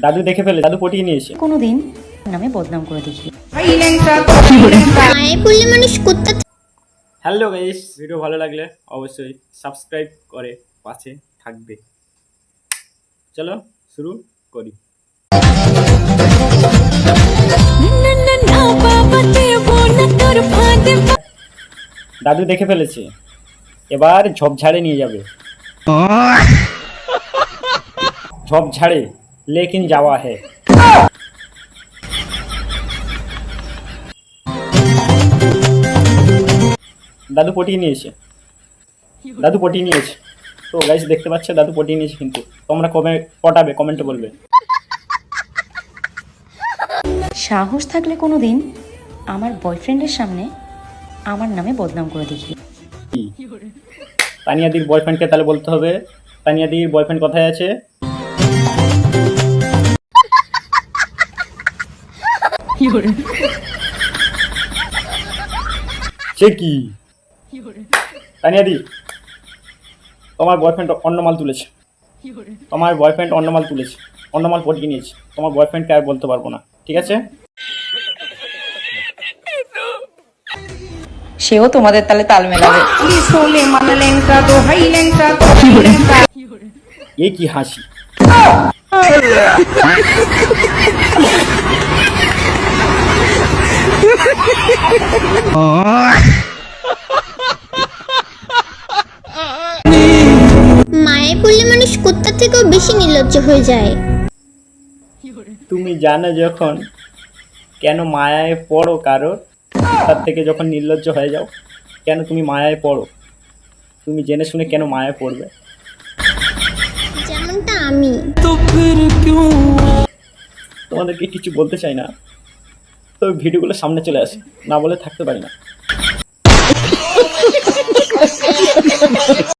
দাদু দেখে ফেলে, দাদু পটিয়ে নিয়েছে। কোনোদিন নামে বদনাম করে দেখি। মায়ে বললে মানুষ কুত্তা। হ্যালো গাইস, ভিডিও ভালো লাগলে অবশ্যই সাবস্ক্রাইব করে পাশে থাকবে। চলো শুরু করি। দাদু দেখে ফেলেছে, এবার ঝোপঝাড়ে নিয়ে যাবে। ঝোপঝাড়ে লেকিন যাওয়া है। দাদু পটিয়ে নিয়েছে, দাদু পটিয়ে নিয়েছে। তো গাইস দেখতে পাচ্ছে দাদু পটিয়ে নিয়েছে, কিন্তু তোমরা কবে পটাবে কমেন্টে বলবে। সাহস থাকলে কোনোদিন আমার বয়ফ্রেন্ডের সামনে আমার নামে বদনাম করে দেখি। তানিয়াদির বয়ফ্রেন্ডকে তাহলে বলতে হবে, তানিয়াদির বয়ফ্রেন্ড কোথায় আছে? সে কি? তানিয়াদি, তোমার বয়ফ্রেন্ড অন্য মাল তুলেছে, তোমার বয়ফ্রেন্ড অন্য মাল তুলেছে, অন্য মাল পটিয়ে নিয়েছে। তোমার বয়ফ্রেন্ডকে আর বলতে পারবো না, ঠিক আছে? সেও তোমাদের তালে তাল মেলাবে। এ কি হাসি! মায়ে বললে মানুষ কুত্তা থেকেও বেশি নির্লজ্জ হয়ে যায়। তুমি জানো যখন কেন মায়ায় পড়ো কারোর, তার থেকে যখন নির্লজ্জ হয়ে যাও, কেন তুমি মায়ায় পড়ো? তুমি জেনে শুনে কেন মায়ায় পড়বে? যেমনটা আমি। তোমাদেরকে কিছু বলতে চাই না, তো ভিডিওগুলো সামনে চলে আসে, না বলে থাকতে পারি না।